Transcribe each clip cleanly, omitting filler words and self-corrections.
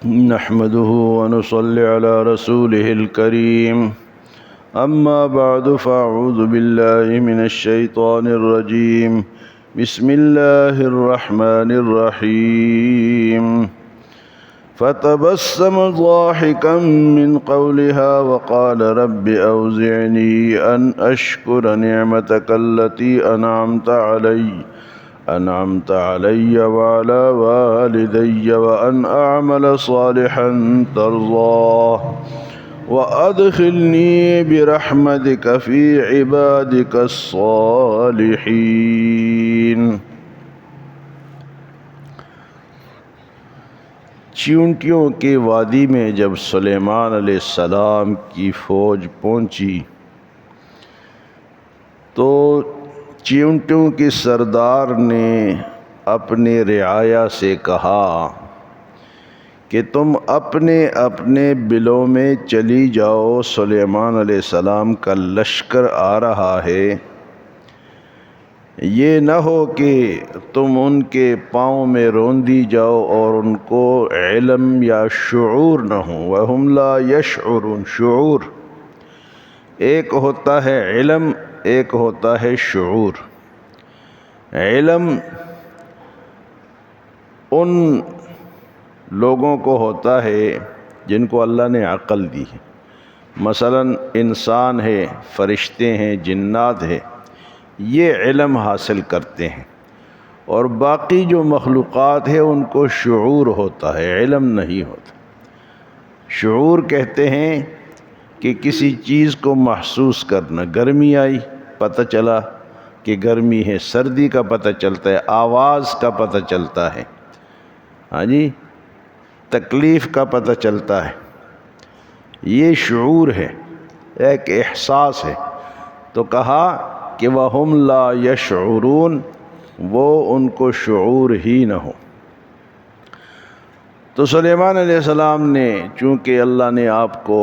نحمده ونصلي على رسوله الكريم أما بعد فأعوذ بالله من الشيطان الرجيم بسم الله الرحمن الرحيم فتبسم ضاحكا من قولها وقال رب أوزعني أن أشكر نعمتك التي أنعمت علي وعلى والدي وأن أعمل صالحا ترضاه وأدخلني برحمتك في عبادك الصالحين۔ چیونٹیوں کی وادی میں جب سلیمان علیہ السلام کی فوج پہنچی تو چیونٹیوں کی سردار نے اپنے رعایا سے کہا کہ تم اپنے اپنے بلوں میں چلی جاؤ، سلیمان علیہ السلام کا لشکر آ رہا ہے، یہ نہ ہو کہ تم ان کے پاؤں میں روندی جاؤ اور ان کو علم یا شعور نہ ہو۔ وَهُمْ لَا يَشْعُرُونَ۔ شعور ایک ہوتا ہے علم، ایک ہوتا ہے شعور۔ علم ان لوگوں کو ہوتا ہے جن کو اللہ نے عقل دی ہے، مثلا انسان ہے، فرشتے ہیں، جنات ہیں، یہ علم حاصل کرتے ہیں، اور باقی جو مخلوقات ہیں ان کو شعور ہوتا ہے، علم نہیں ہوتا۔ شعور کہتے ہیں کہ کسی چیز کو محسوس کرنا، گرمی آئی پتہ چلا کہ گرمی ہے، سردی کا پتہ چلتا ہے، آواز کا پتہ چلتا ہے، ہاں جی، تکلیف کا پتہ چلتا ہے، یہ شعور ہے، ایک احساس ہے۔ تو کہا کہ وَهُمْ لَا يَشْعُرُونَ، وہ ان کو شعور ہی نہ ہو۔ تو سلیمان علیہ السلام نے، چونکہ اللہ نے آپ کو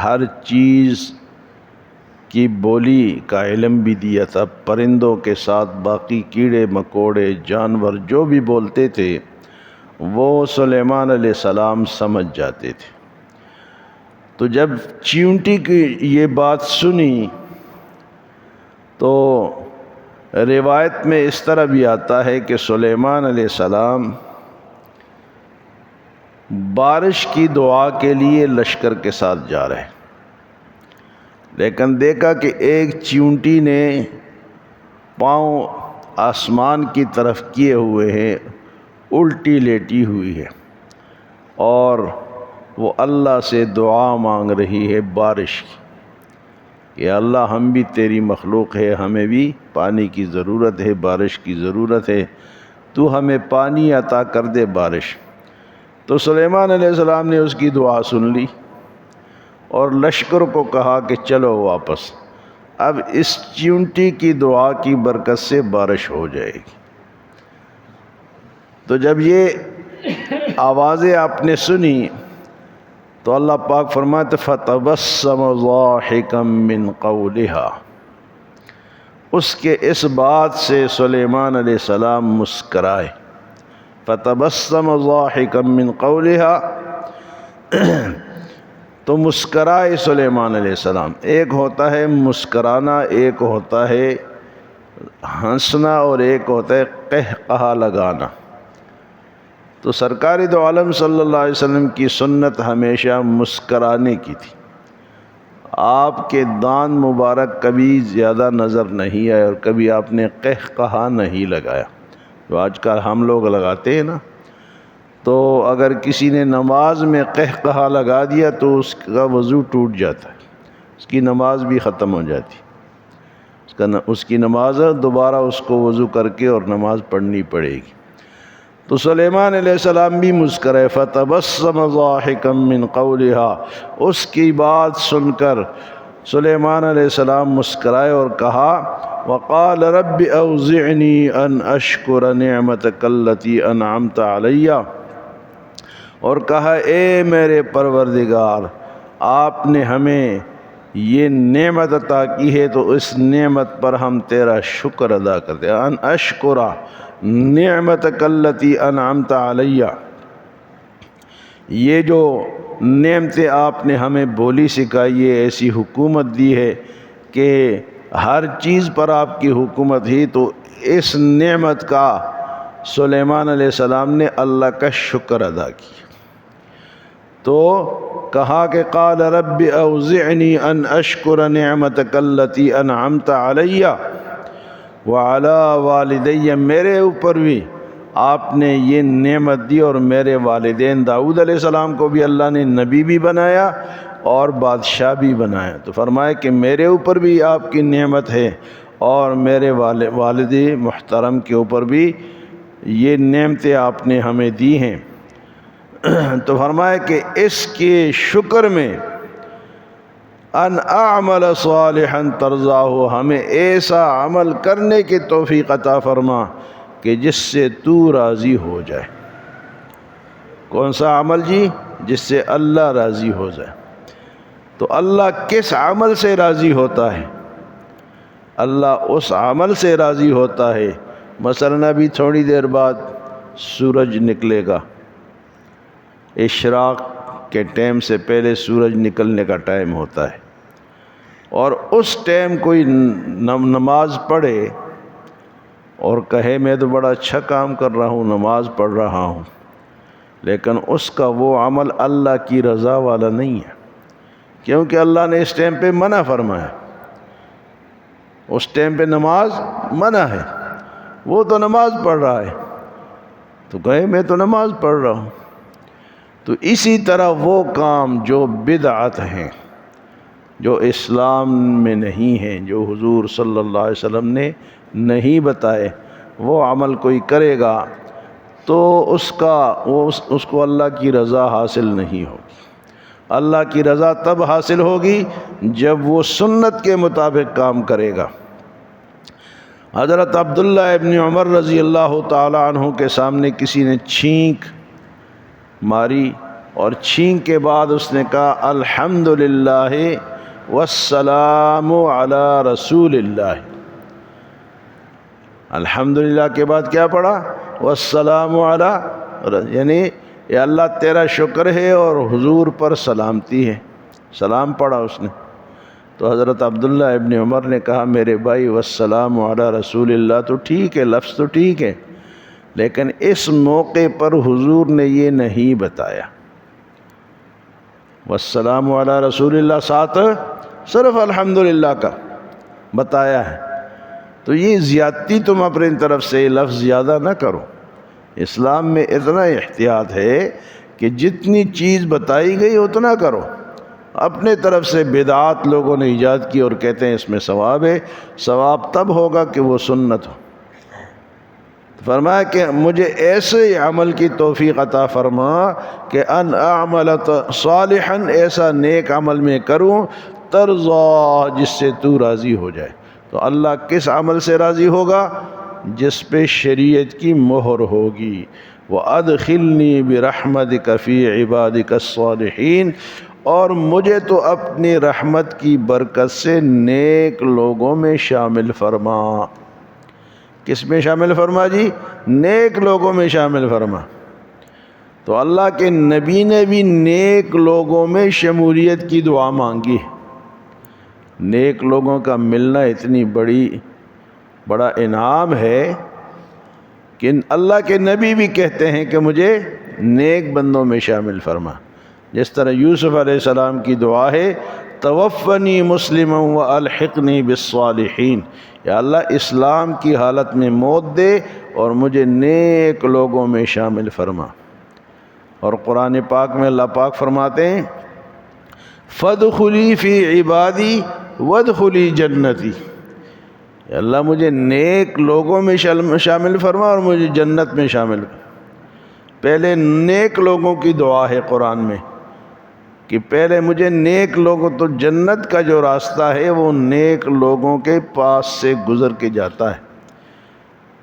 ہر چیز کی بولی کا علم بھی دیا تھا، پرندوں کے ساتھ باقی کیڑے مکوڑے جانور جو بھی بولتے تھے وہ سلیمان علیہ السلام سمجھ جاتے تھے۔ تو جب چیونٹی کی یہ بات سنی تو روایت میں اس طرح بھی آتا ہے کہ سلیمان علیہ السلام بارش کی دعا کے لیے لشکر کے ساتھ جا رہے، لیکن دیکھا کہ ایک چیونٹی نے پاؤں آسمان کی طرف کیے ہوئے ہیں، الٹی لیٹی ہوئی ہے، اور وہ اللہ سے دعا مانگ رہی ہے بارش کی کہ اللہ ہم بھی تیری مخلوق ہے، ہمیں بھی پانی کی ضرورت ہے، بارش کی ضرورت ہے، تو ہمیں پانی عطا کر دے، بارش۔ تو سلیمان علیہ السلام نے اس کی دعا سن لی اور لشکر کو کہا کہ چلو واپس، اب اس چیونٹی کی دعا کی برکت سے بارش ہو جائے گی۔ تو جب یہ آوازیں آپ نے سنی تو اللہ پاک فرماتے فَتَبَسَّمَ ضَاحِكًا مِّن قَوْلِهَا، اس کے اس بات سے سلیمان علیہ السلام مسکرائے۔ فَتَبَسَّمَ ضَاحِكًا مِّن قَوْلِهَا، تو مسکرائے سلیمان علیہ السلام۔ ایک ہوتا ہے مسکرانا، ایک ہوتا ہے ہنسنا، اور ایک ہوتا ہے قہقہا لگانا۔ تو سرکار دو عالم صلی اللہ علیہ وسلم کی سنت ہمیشہ مسکرانے کی تھی، آپ کے دانت مبارک کبھی زیادہ نظر نہیں آئے اور کبھی آپ نے قہقہا نہیں لگایا، جو آج کل ہم لوگ لگاتے ہیں نا۔ تو اگر کسی نے نماز میں قہقہا لگا دیا تو اس کا وضو ٹوٹ جاتا ہے، اس کی نماز بھی ختم ہو جاتی، اس کی نماز دوبارہ اس کو وضو کر کے اور نماز پڑھنی پڑے گی۔ تو سلیمان علیہ السلام بھی مسکرائے، فَتَبَسَّمَ ضَاحِكًا مِّن قَوْلِهَا، اس کی بات سن کر سلیمان علیہ السلام مسکرائے اور کہا وَقَالَ رَبِّ أَوْزِعْنِي أَنْ أَشْكُرَ نِعْمَتَكَ الَّتِي أَنْعَمْتَ عَلَيَّ، اور کہا اے میرے پروردگار، آپ نے ہمیں یہ نعمت عطا کی ہے تو اس نعمت پر ہم تیرا شکر ادا کرتے ہیں۔ ان اشکر نعمتک التی انعمت علیہ، یہ جو نعمتیں آپ نے ہمیں بولی سکھائی ہے، ایسی حکومت دی ہے کہ ہر چیز پر آپ کی حکومت ہی، تو اس نعمت کا سلیمان علیہ السلام نے اللہ کا شکر ادا کیا۔ تو کہا کہ قال رب اوزعنی ان اشکر نعمتک التی انعمت علی وعلی والدی، میرے اوپر بھی آپ نے یہ نعمت دی اور میرے والدین داؤد علیہ السلام کو بھی اللہ نے نبی بھی بنایا اور بادشاہ بھی بنایا، تو فرمایا کہ میرے اوپر بھی آپ کی نعمت ہے اور میرے والد محترم کے اوپر بھی یہ نعمتیں آپ نے ہمیں دی ہیں۔ تو فرمایا کہ اس کے شکر میں ان اعمل صالحا ترضاہ، ہمیں ایسا عمل کرنے کی توفیق عطا فرما کہ جس سے تو راضی ہو جائے۔ کون سا عمل جی؟ جس سے اللہ راضی ہو جائے۔ تو اللہ کس عمل سے راضی ہوتا ہے؟ اللہ اس عمل سے راضی ہوتا ہے، مثلا ابھی تھوڑی دیر بعد سورج نکلے گا، اشراق کے ٹائم سے پہلے سورج نکلنے کا ٹائم ہوتا ہے، اور اس ٹائم کوئی نماز پڑھے اور کہے میں تو بڑا اچھا کام کر رہا ہوں، نماز پڑھ رہا ہوں، لیکن اس کا وہ عمل اللہ کی رضا والا نہیں ہے، کیونکہ اللہ نے اس ٹائم پہ منع فرمایا، اس ٹائم پہ نماز منع ہے، وہ تو نماز پڑھ رہا ہے تو کہے میں تو نماز پڑھ رہا ہوں۔ تو اسی طرح وہ کام جو بدعت ہیں، جو اسلام میں نہیں ہیں، جو حضور صلی اللہ علیہ وسلم نے نہیں بتائے، وہ عمل کوئی کرے گا تو اس کو اللہ کی رضا حاصل نہیں ہوگی۔ اللہ کی رضا تب حاصل ہوگی جب وہ سنت کے مطابق کام کرے گا۔ حضرت عبداللہ ابن عمر رضی اللہ تعالی عنہ کے سامنے کسی نے چھینک ماری، اور چھینک کے بعد اس نے کہا الحمدللہ والسلام علی رسول اللہ۔ الحمدللہ کے بعد کیا پڑھا؟ والسلام علی، یعنی یا اللہ تیرا شکر ہے اور حضور پر سلامتی ہے، سلام پڑھا اس نے۔ تو حضرت عبداللہ ابن عمر نے کہا میرے بھائی والسلام علی رسول اللہ تو ٹھیک ہے، لفظ تو ٹھیک ہے، لیکن اس موقع پر حضور نے یہ نہیں بتایا۔ والسلام علی رسول اللہ ساتھ صرف الحمدللہ کا بتایا ہے، تو یہ زیادتی تم اپنی طرف سے لفظ زیادہ نہ کرو۔ اسلام میں اتنا احتیاط ہے کہ جتنی چیز بتائی گئی اتنا کرو، اپنے طرف سے بدعات لوگوں نے ایجاد کی اور کہتے ہیں اس میں ثواب ہے، ثواب تب ہوگا کہ وہ سنت ہو۔ فرمایا کہ مجھے ایسے عمل کی توفیق عطا فرما کہ ان اعمل صالحا، ایسا نیک عمل میں کروں ترضا، جس سے تو راضی ہو جائے۔ تو اللہ کس عمل سے راضی ہوگا؟ جس پہ شریعت کی مہر ہوگی۔ وَأَدْخِلْنِي بِرَحْمَتِكَ فِي عِبَادِكَ الصَّالِحِينَ، اور مجھے تو اپنی رحمت کی برکت سے نیک لوگوں میں شامل فرما۔ کس میں شامل فرما جی؟ نیک لوگوں میں شامل فرما۔ تو اللہ کے نبی نے بھی نیک لوگوں میں شمولیت کی دعا مانگی ہے۔ نیک لوگوں کا ملنا اتنی بڑا انعام ہے کہ اللہ کے نبی بھی کہتے ہیں کہ مجھے نیک بندوں میں شامل فرما۔ جس طرح یوسف علیہ السلام کی دعا ہے توفنی مسلما والحقنی بالصالحین، یا اللہ اسلام کی حالت میں موت دے اور مجھے نیک لوگوں میں شامل فرما۔ اور قرآن پاک میں اللہ پاک فرماتے ہیں فادخلی فی عبادی وادخلی جنتی، یا اللہ مجھے نیک لوگوں میں شامل فرما اور مجھے جنت میں شامل فرما۔ پہلے نیک لوگوں کی دعا ہے قرآن میں کہ پہلے مجھے نیک لوگوں، تو جنت کا جو راستہ ہے وہ نیک لوگوں کے پاس سے گزر کے جاتا ہے۔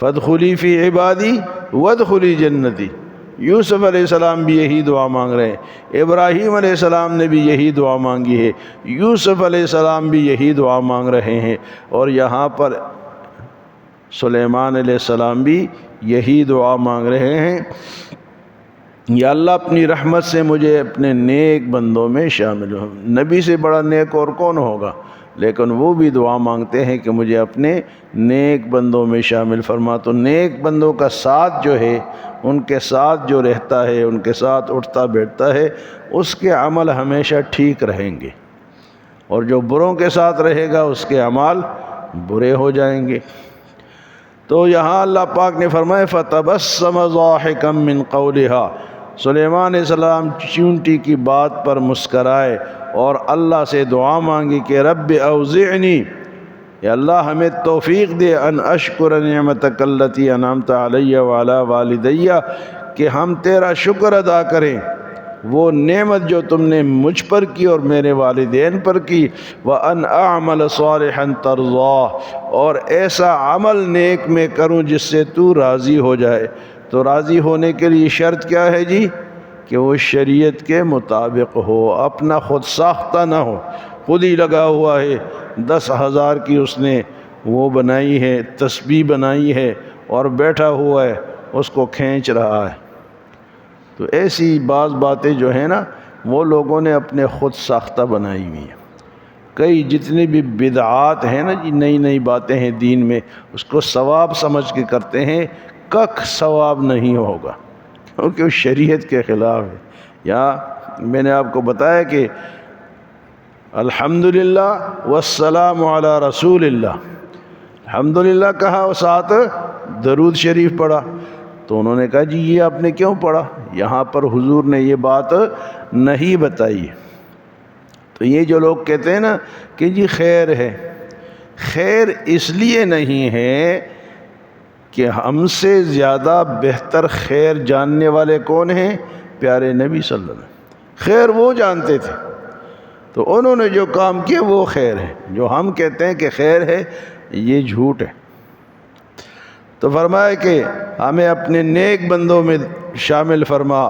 فادخلی فی عبادی وادخلی جنتی، یوسف علیہ السلام بھی یہی دعا مانگ رہے ہیں، ابراہیم علیہ السلام نے بھی یہی دعا مانگی ہے، یوسف علیہ السلام بھی یہی دعا مانگ رہے ہیں، اور یہاں پر سلیمان علیہ السلام بھی یہی دعا مانگ رہے ہیں یا اللہ اپنی رحمت سے مجھے اپنے نیک بندوں میں شامل ہو۔ نبی سے بڑا نیک اور کون ہوگا، لیکن وہ بھی دعا مانگتے ہیں کہ مجھے اپنے نیک بندوں میں شامل فرما۔ تو نیک بندوں کا ساتھ جو ہے، ان کے ساتھ جو رہتا ہے، ان کے ساتھ اٹھتا بیٹھتا ہے، اس کے عمل ہمیشہ ٹھیک رہیں گے، اور جو بروں کے ساتھ رہے گا اس کے اعمال برے ہو جائیں گے۔ تو یہاں اللہ پاک نے فرمایا فَتَبَسَّمَ ضَاحِكًا مِّن قَوْلِهَا، سلیمان علیہ السلام چونٹی کی بات پر مسکرائے اور اللہ سے دعا مانگی کہ رب اوزعنی، یا اللہ ہمیں توفیق دے، ان اشکر نعمتک التی انعمت علی وعلی والدی، کہ ہم تیرا شکر ادا کریں وہ نعمت جو تم نے مجھ پر کی اور میرے والدین پر کی، وَأَنْ أَعْمَلَ صَالِحًا تَرْضَاهُ، اور ایسا عمل نیک میں کروں جس سے تو راضی ہو جائے۔ تو راضی ہونے کے لیے شرط کیا ہے جی؟ کہ وہ شریعت کے مطابق ہو، اپنا خود ساختہ نہ ہو، خود ہی لگا ہوا ہے، 10,000 کی اس نے وہ بنائی ہے، تسبیح بنائی ہے، اور بیٹھا ہوا ہے اس کو کھینچ رہا ہے۔ تو ایسی بعض باتیں جو ہیں نا، وہ لوگوں نے اپنے خود ساختہ بنائی ہوئی ہیں۔ کئی جتنی بھی بدعات ہیں نا جی، نئی نئی باتیں ہیں دین میں، اس کو ثواب سمجھ کے کرتے ہیں، کک ثواب نہیں ہوگا، کیونکہ وہ شریعت کے خلاف ہے۔ یا میں نے آپ کو بتایا کہ الحمدللہ والسلام علی رسول اللہ، الحمدللہ کہا اور ساتھ درود شریف پڑھا۔ تو انہوں نے کہا جی یہ آپ نے کیوں پڑھا؟ یہاں پر حضور نے یہ بات نہیں بتائی۔ تو یہ جو لوگ کہتے ہیں نا کہ جی خیر ہے، خیر اس لیے نہیں ہے کہ ہم سے زیادہ بہتر خیر جاننے والے کون ہیں؟ پیارے نبی صلی اللہ علیہ وسلم۔ خیر وہ جانتے تھے، تو انہوں نے جو کام کیا وہ خیر ہے، جو ہم کہتے ہیں کہ خیر ہے یہ جھوٹ ہے۔ تو فرمایا کہ ہمیں اپنے نیک بندوں میں شامل فرما،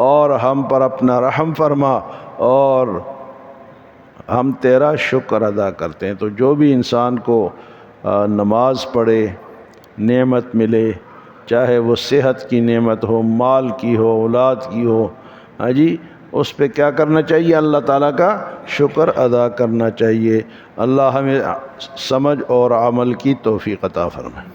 اور ہم پر اپنا رحم فرما، اور ہم تیرا شکر ادا کرتے ہیں۔ تو جو بھی انسان کو نماز پڑھے، نعمت ملے، چاہے وہ صحت کی نعمت ہو، مال کی ہو، اولاد کی ہو، ہاں جی، اس پہ کیا کرنا چاہیے؟ اللہ تعالیٰ کا شکر ادا کرنا چاہیے۔ اللہ ہمیں سمجھ اور عمل کی توفیق عطا فرمائے۔